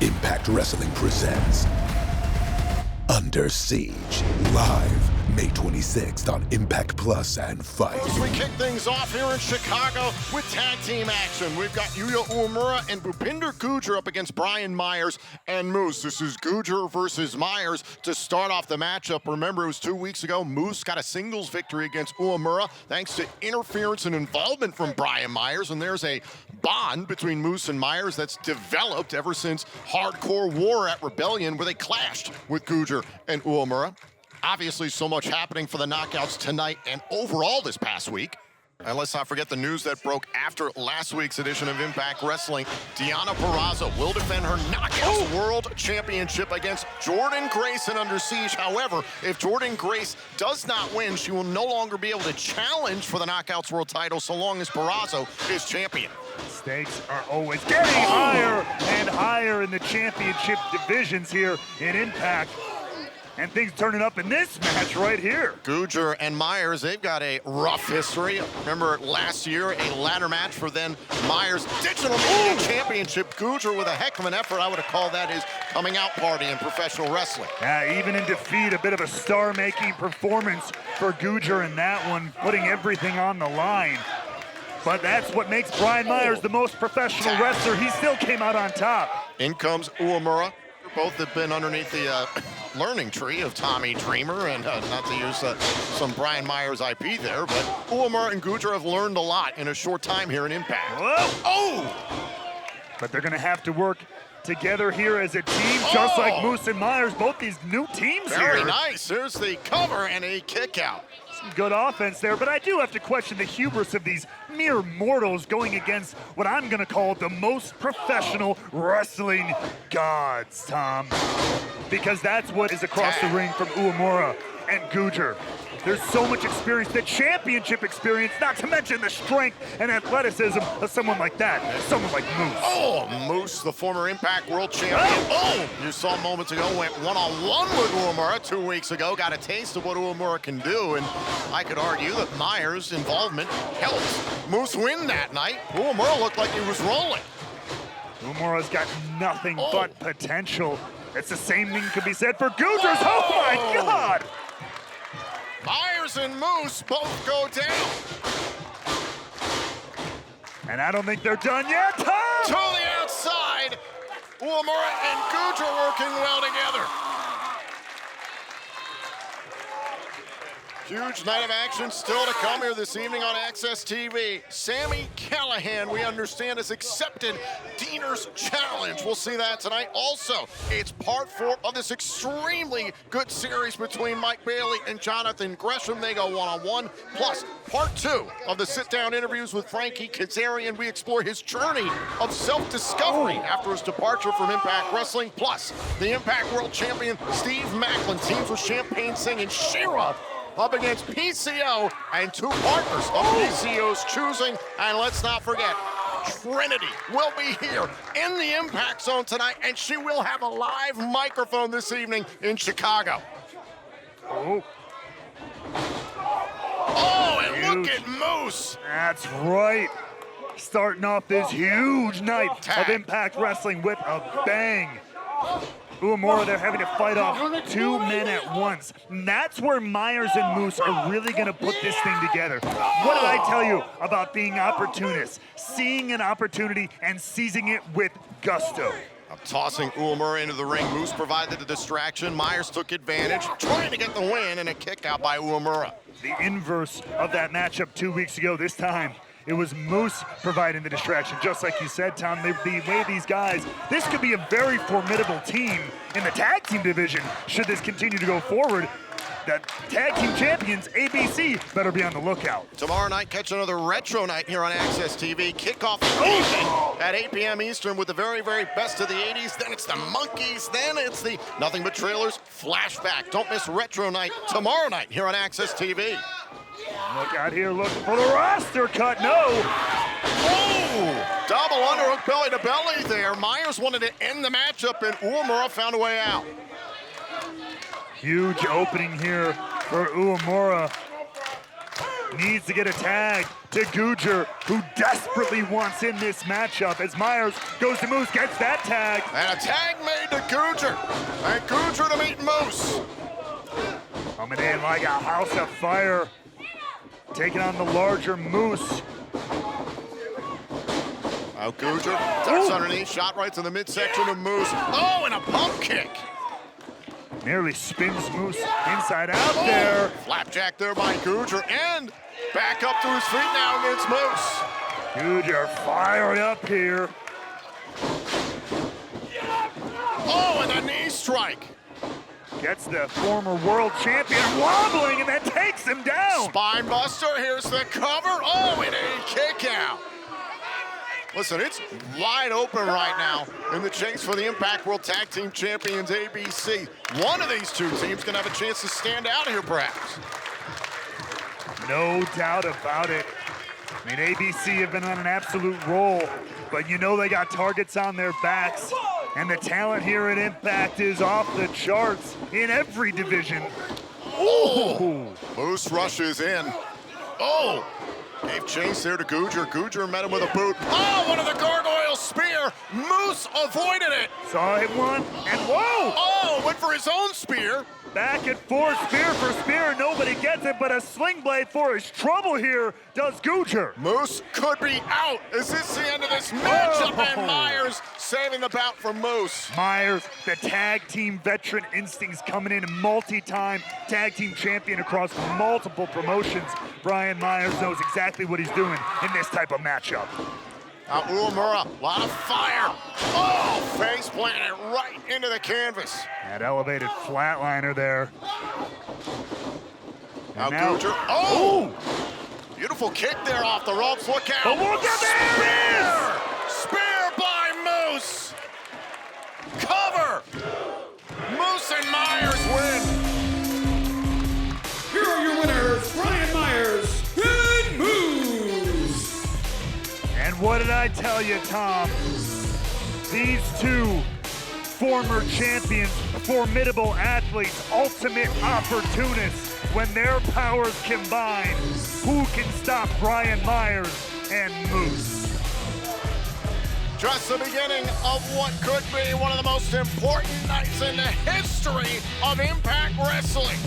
Impact Wrestling presents Under Siege, live May 26th on Impact Plus and Fight. As we kick things off here in Chicago with tag team action, we've got Yuya Uemura and Bhupinder Gujjar up against Brian Myers and Moose. This is Gujjar versus Myers to start off the matchup. Remember, it was 2 weeks ago. Moose got a singles victory against Uemura thanks to interference and involvement from Brian Myers, and there's a bond between Moose and Myers that's developed ever since Hardcore War at Rebellion, where they clashed with Gujjar and Uemura. Obviously, so much happening for the Knockouts tonight and overall this past week. And let's not forget the news that broke after last week's edition of Impact Wrestling. Deonna Purrazzo will defend her Knockouts World Championship against Jordynne Grace in Under Siege. However, if Jordynne Grace does not win, she will no longer be able to challenge for the Knockouts World title so long as Purrazzo is champion. Stakes are always getting higher and higher in the championship divisions here in Impact. And things turning up in this match right here. Gujjar and Myers, they've got a rough history. Remember last year, a ladder match for then Myers' digital media championship. Gujjar with a heck of an effort. I would have called that his coming out party in professional wrestling. Yeah, even in defeat, a bit of a star-making performance for Gujjar in that one, putting everything on the line. But that's what makes Brian Myers the most professional wrestler. He still came out on top. In comes Uemura. Both have been underneath the learning tree of Tommy Dreamer, and not to use some Brian Myers IP there, but Uemura and Gujjar have learned a lot in a short time here in Impact. Whoa. Oh! But they're gonna have to work together here as a team, just like Moose and Myers, both these new teams here. Very nice. There's the cover and a kick out. Some good offense there, but I do have to question the hubris of these mere mortals going against what I'm gonna call the most professional wrestling gods, Tom. Because that's what is across the ring from Uemura and Gujjar. There's so much experience, the championship experience, not to mention the strength and athleticism of someone like that, someone like Moose. Oh, Moose, the former Impact World Champion. Oh, you saw moments ago, went one-on-one with Uemura 2 weeks ago, got a taste of what Uemura can do, and I could argue that Myers' involvement helped Moose win that night. Uemura looked like he was rolling. Uemura's got nothing but potential. It's the same thing could be said for Gujjar's. Oh my God! Myers and Moose both go down. And I don't think they're done yet. Tom! To the outside. Uemura and Gujjar working well together. Huge night of action still to come here this evening on Access TV. Sami Callihan, we understand, has accepted Diener's challenge. We'll see that tonight. Also, it's part 4 of this extremely good series between Mike Bailey and Jonathan Gresham. They go one-on-one. Plus, part 2 of the sit-down interviews with Frankie Kazarian. We explore his journey of self-discovery after his departure from Impact Wrestling. Plus, the Impact World Champion Steve Macklin teams with Champagne Singh and Shera up against PCO and 2 partners of PCO's choosing. And let's not forget, Trinity will be here in the Impact Zone tonight, and she will have a live microphone this evening in Chicago. Oh, And look at Moose. that's right. Starting off this huge night of Impact Wrestling with a bang. Uemura, they're having to fight off 2 men at once. And that's where Myers and Moose are really gonna put this thing together. What did I tell you about being opportunists? Seeing an opportunity and seizing it with gusto. I'm tossing Uemura into the ring. Moose provided the distraction. Myers took advantage, trying to get the win, and a kick out by Uemura. The inverse of that matchup 2 weeks ago. This time, it was Moose providing the distraction. Just like you said, Tom, the way these guys, this could be a very formidable team in the tag team division should this continue to go forward. The tag team champions, ABC, better be on the lookout. Tomorrow night, catch another retro night here on Access TV. Kickoff evening at 8 p.m. Eastern with the very, very best of the 80s. Then it's the Monkeys. Then it's the Nothing But Trailers flashback. Don't miss retro night tomorrow night here on Access TV. Look out here looking for the roster cut. No. Oh! Double underhook belly to belly there. Myers wanted to end the matchup, and Uemura found a way out. Huge opening here for Uemura. Needs to get a tag to Gujjar, who desperately wants in this matchup as Myers goes to Moose, gets that tag. And a tag made to Gujjar. And Gujjar to meet Moose. Coming in like a house of fire, taking on the larger Moose. Now Gujjar ducks underneath, shot right to the midsection of Moose. Oh, and a pump kick. Nearly spins Moose inside out there. Flapjack there by Gujjar, and back up to his feet now against Moose. Gujjar fired up here. Oh, and a knee strike. Gets the former world champion wobbling and then takes him down. Spine buster, here's the cover. Oh, and a kick out. Listen, it's wide open right now in the chase for the Impact World Tag Team Champions ABC. One of these two teams can have a chance to stand out here, perhaps. No doubt about it. I mean, ABC have been on an absolute roll, but you know they got targets on their backs, and the talent here at Impact is off the charts in every division. Oh! Moose rushes in. Oh! Gave chase there to Gujjar. Gujjar met him with a boot. Oh, one of the gargoyle spear. Moose avoided it. Saw him one, and whoa! Oh, went for his own spear. Back and forth, spear for spear, nobody gets it, but a sling blade for his trouble here does Gujjar. Moose could be out. Is this the end of this matchup? And Myers saving the bout for Moose. Myers, the tag team veteran instincts, coming in, multi-time tag team champion across multiple promotions. Brian Myers knows exactly what he's doing in this type of matchup. Now Uemura, a lot of fire. Oh, face planted right into the canvas. That elevated flatliner there. Now Gujjar, oh! Beautiful kick there off the ropes, look out. But look at that! Spear by Moose. Cover. Moose and Myers win. Here are your winners, Brian Myers and Moose. And what did I tell you, Tom? These two former champions, formidable athletes, ultimate opportunists. When their powers combine, who can stop Brian Myers and Moose? Just the beginning of what could be one of the most important nights in the history of Impact Wrestling.